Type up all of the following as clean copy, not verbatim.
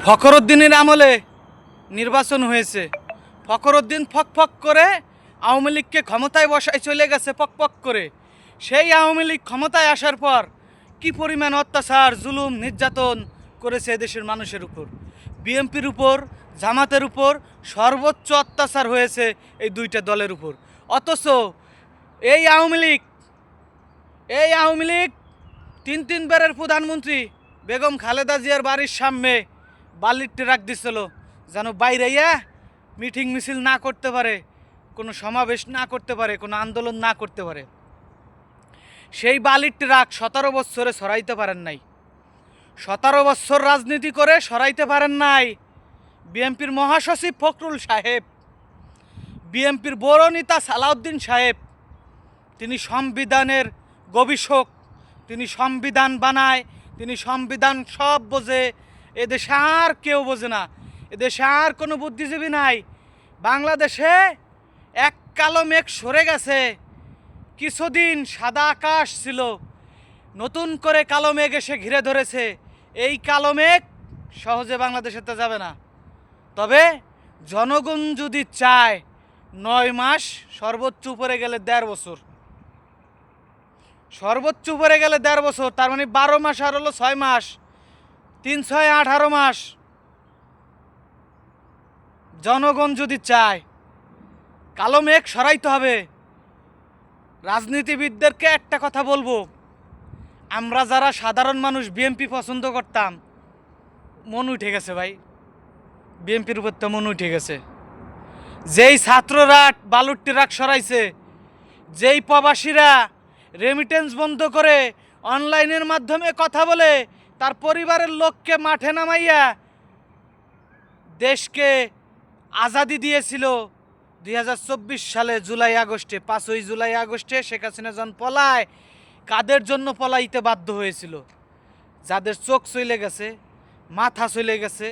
ফখরুদ্দিনের আমলে নির্বাচন হয়েছে। ফখরুদ্দিন ফক করে আওয়ামী লীগকে ক্ষমতায় বসায় চলে গেছে পক করে। সেই আওয়ামী লীগ ক্ষমতায় আসার পর কি পরিমাণ অত্যাচার জুলুম নির্যাতন করেছে এদেশের মানুষের উপর, বিএনপির উপর, জামাতের উপর সর্বোচ্চ অত্যাচার হয়েছে এই দুইটা দলের উপর। অথচ এই আওয়ামী লীগ তিনবারের প্রধানমন্ত্রী বেগম খালেদা জিয়ার বাড়ির সামনে বালির ট্রাক দিছিল যেন বাইরে মিটিং মিছিল না করতে পারে, কোনো সমাবেশ না করতে পারে, কোনো আন্দোলন না করতে পারে। সেই বালির ট্রাক 17 বছরে সরাইতে পারেন নাই। 17 বছর রাজনীতি করে সরাইতে পারেন নাই বিএনপির মহাসচিব ফখরুল সাহেব, বিএনপির বড় নেতা সালাউদ্দিন সাহেব। তিনি সংবিধানের গবেষক, তিনি সংবিধান বানায়, তিনি সংবিধান সব বোঝে। এদেশে আর কেউ বোঝে না, এদেশে আর কোনো বুদ্ধিজীবী নাই। বাংলাদেশে এক কালো মেঘ সরে গেছে। কিছুদিন সাদা আকাশ ছিল, নতুন করে কালো মেঘ এসে ঘিরে ধরেছে। এই কালো মেঘ সহজে বাংলাদেশেতে যাবে না। তবে জনগণ যদি চায় 9 মাস, সর্বোচ্চ উপরে গেলে 1.5 বছর, সর্বোচ্চ উপরে গেলে 1.5 বছর, তার মানে 12 মাস আর হলো 6 মাস, 3 6 18 মাস। জনগণ যদি চায় কালো মেঘ সরাইতে হবে। রাজনীতিবিদদেরকে একটা কথা বলবো, আমরা যারা সাধারণ মানুষ বিএনপি পছন্দ করতাম, মন উঠে গেছে ভাই, বিএনপির উপর তো মন উঠে গেছে। যেই ছাত্ররা বালুর ট্রাক সরাইছে, যেই প্রবাসীরা রেমিটেন্স বন্ধ করে অনলাইনের মাধ্যমে কথা বলে তার পরিবারের লোককে মাঠে নামাইয়া দেশকে আজাদি দিয়েছিল 2024 সালে জুলাই আগস্টে, 5ই জুলাই আগস্টে শেখ হাসিনা যখন পলায়, কাদের জন্য পলাইতে বাধ্য হয়েছিল? যাদের চোখ চলে গেছে, মাথা চলে গেছে,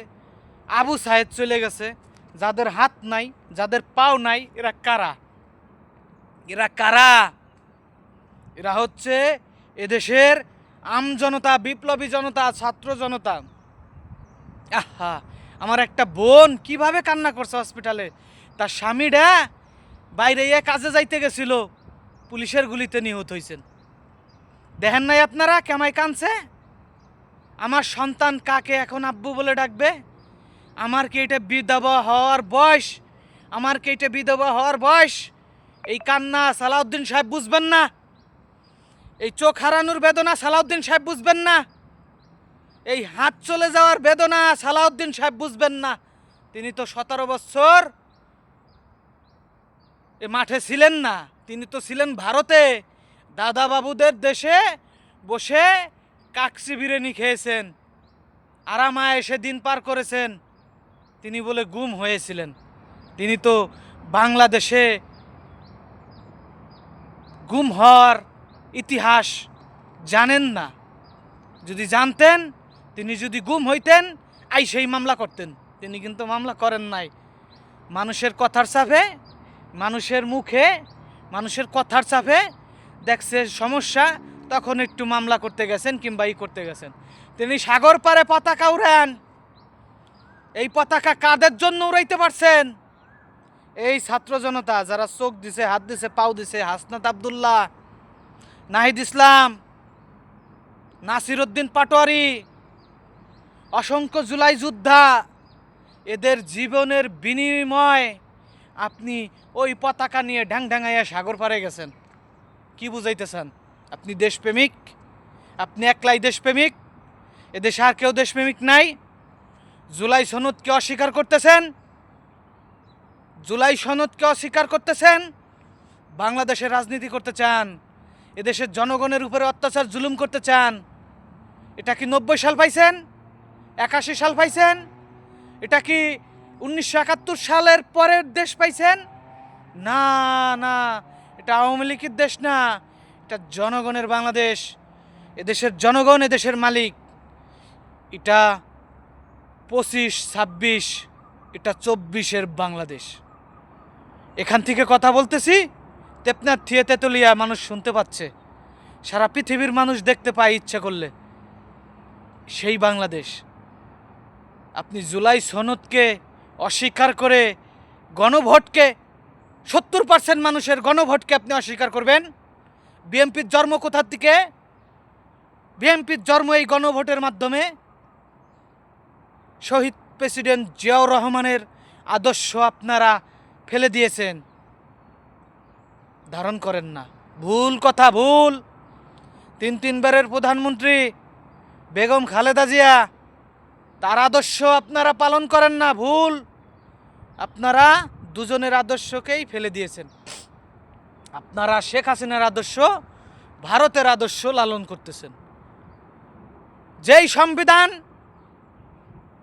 আবু সাহেদ চলে গেছে, যাদের হাত নাই, যাদের পাও নাই, এরা কারা? এরা কারা? এরা হচ্ছে এদেশের আমজনতা, বিপ্লবী জনতা, ছাত্র জনতা। আহা, আমার একটা বোন কিভাবে কান্না করছে হসপিটালে। তার স্বামীরা বাইরে কাজে যাইতে গেছিল, পুলিশের গুলিতে নিহত হয়েছেন। দেখেন নাই আপনারা কেমাই কানছে? আমার সন্তান কাকে এখন আব্বু বলে ডাকবে? আমার কি এটা বিধবা হওয়ার বয়স? আমার কি এটা বিধবা হওয়ার বয়স? এই কান্না সালাউদ্দিন সাহেব বুঝবেন না? এই চোখ হারানোর বেদনা সালাউদ্দিন সাহেব বুঝবেন না? এই হাত চলে যাওয়ার বেদনা সালাউদ্দিন সাহেব বুঝবেন না? তিনি তো 17 বছর এ মাঠে ছিলেন না, তিনি তো ছিলেন ভারতে। দাদা বাবুদের দেশে বসে কাকসি বিরিয়ানি খেয়েছেন, আরামায় এসে দিন পার করেছেন। তিনি বলে গুম হয়েছিলেন। তিনি তো বাংলাদেশে গুম হওয়ার ইতিহাস জানেন না। যদি জানতেন, তিনি যদি গুম হইতেন সেই মামলা করতেন। তিনি কিন্তু মামলা করেন নাই। মানুষের কথার চাপে, মানুষের মুখে, মানুষের কথার চাপে দেখছে সমস্যা, তখন একটু মামলা করতে গেছেন কিংবা করতে গেছেন। তিনি সাগর পারে পতাকা উড়ান। এই পতাকা কাদের জন্য উড়াইতে পারছেন? এই ছাত্র জনতা যারা চোখ দিছে, হাত দিছে, পাও দিছে। হাসনাত আবদুল্লাহ, নাহিদ ইসলাম, নাসির উদ্দিন পাটোয়ারি, অসংখ্য জুলাই যোদ্ধা, এদের জীবনের বিনিময় আপনি ওই পতাকা নিয়ে ঢাঙ্গাইয়া সাগর পারে গেছেন। কি বুঝাইতেছেন? আপনি দেশপ্রেমিক? আপনি একলাই দেশপ্রেমিক? এদেশে আর কেউ দেশপ্রেমিক নাই? জুলাই সনদকে অস্বীকার করতেছেন, জুলাই সনদকে অস্বীকার করতেছেন। বাংলাদেশের রাজনীতি করতে চান, এদেশের জনগণের উপরে অত্যাচার জুলুম করতে চান। এটা কি 90 সাল পাইছেন? 81 সাল পাইছেন? এটা কি 1971 সালের পরের দেশ পাইছেন? না না, এটা আওয়ামী লীগের দেশ না, এটা জনগণের বাংলাদেশ। এদেশের জনগণ এদেশের মালিক। এটা 25, 26, এটা 24-এর বাংলাদেশ। এখান থেকে কথা বলতেছি, তেপনার থিয়ে তেতুলিয়া মানুষ শুনতে পাচ্ছে, সারা পৃথিবীর মানুষ দেখতে পায় ইচ্ছা করলে। সেই বাংলাদেশ আপনি জুলাই সনদকে অস্বীকার করে গণভোটকে 70% মানুষের গণভোটকে আপনি অস্বীকার করবেন? বিএনপির জন্ম কোথার থেকে? বিএনপির জন্ম এই গণভোটের মাধ্যমে। শহীদ প্রেসিডেন্ট জিয়াউর রহমানের আদর্শ আপনারা ফেলে দিয়েছেন, ধারণ করেন না। ভুল কথা, ভুল। তিনবারের প্রধানমন্ত্রী বেগম খালেদা জিয়া, তার আদর্শ আপনারা পালন করেন না, ভুল। আপনারা দুজনের আদর্শকেই ফেলে দিয়েছেন। আপনারা শেখ হাসিনার আদর্শ, ভারতের আদর্শ লালন করতেছেন। যেই সংবিধান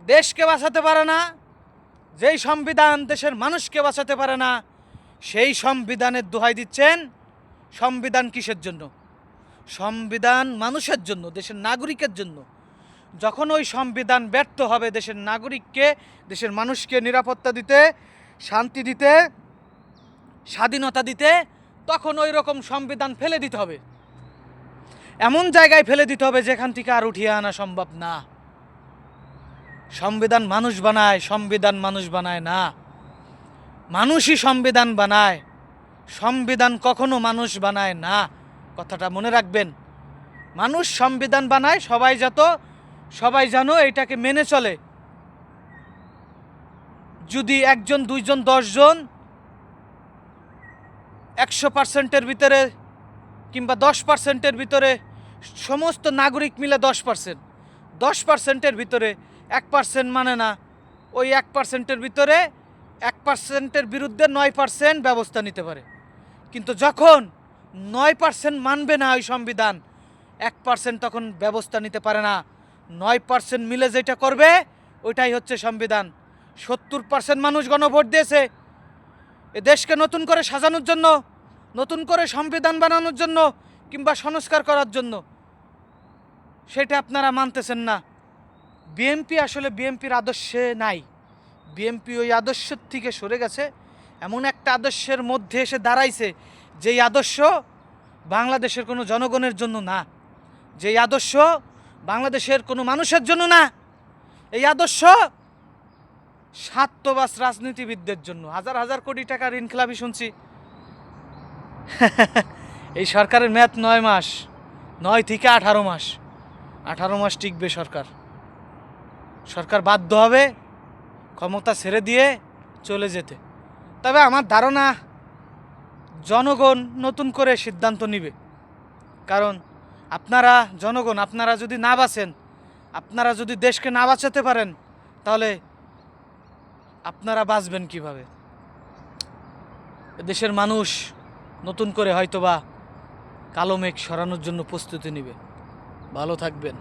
দেশকে বাঁচাতে পারে না, যেই সংবিধান দেশের মানুষকে বাঁচাতে পারে না, সেই সংবিধানের দোহাই দিচ্ছেন। সংবিধান কিসের জন্য? সংবিধান মানুষের জন্য, দেশের নাগরিকের জন্য। যখন ওই সংবিধান ব্যর্থ হবে দেশের নাগরিককে, দেশের মানুষকে নিরাপত্তা দিতে, শান্তি দিতে, স্বাধীনতা দিতে, তখন ওই রকম সংবিধান ফেলে দিতে হবে। এমন জায়গায় ফেলে দিতে হবে যেখান থেকে আর উঠিয়ে আনা সম্ভব না। সংবিধান মানুষ বানায়, সংবিধান মানুষ বানায় না। মানুষই সংবিধান বানায়, সংবিধান কখনো মানুষ বানায় না। কথাটা মনে রাখবেন। মানুষ সংবিধান বানায়, সবাই জানো এটাকে মেনে চলে। যদি 1 জন 2 জন 10 জন 100%-এর ভিতরে কিংবা 10%-এর ভিতরে সমস্ত নাগরিক মিলে 10%-এর ভিতরে 1% মানে না, ওই 1%-এর ভিতরে 1%-এর বিরুদ্ধে 9% ব্যবস্থা নিতে পারে। কিন্তু যখন 9% মানবে না ওই সংবিধান, 1% তখন ব্যবস্থা নিতে পারে না। 9% মিলে যেটা করবে ওইটাই হচ্ছে সংবিধান। 70% মানুষ গণভোট দিয়েছে এ দেশকে নতুন করে সাজানোর জন্য, নতুন করে সংবিধান বানানোর জন্য কিংবা সংস্কার করার জন্য। সেটা আপনারা মানতেছেন না। বিএনপি আসলে বিএনপির আদর্শে নাই। বিএনপি ওই আদর্শের থেকে সরে গেছে, এমন একটা আদর্শের মধ্যে এসে দাঁড়াইছে যেই আদর্শ বাংলাদেশের কোনো জনগণের জন্য না, যেই আদর্শ বাংলাদেশের কোনো মানুষের জন্য না। এই আদর্শ স্বার্থবাজ রাজনীতিবিদদের জন্য। হাজার হাজার কোটি টাকার ইনকিলাবি শুনছি। এই সরকারের মেয়াদ 9 মাস, 9 থেকে 18 মাস। 18 মাস টিকবে সরকার বাধ্য হবে ক্ষমতা ছেড়ে দিয়ে চলে যেতে। তবে আমার ধারণা জনগণ নতুন করে সিদ্ধান্ত নেবে। কারণ আপনারা জনগণ, আপনারা যদি না বাঁচেন, আপনারা যদি দেশকে না বাঁচাতে পারেন, তাহলে আপনারা বাঁচবেন কিভাবে? দেশের মানুষ নতুন করে হয়তোবা কালো মেঘ সরানোর জন্য প্রস্তুতি নেবে। ভালো থাকবেন।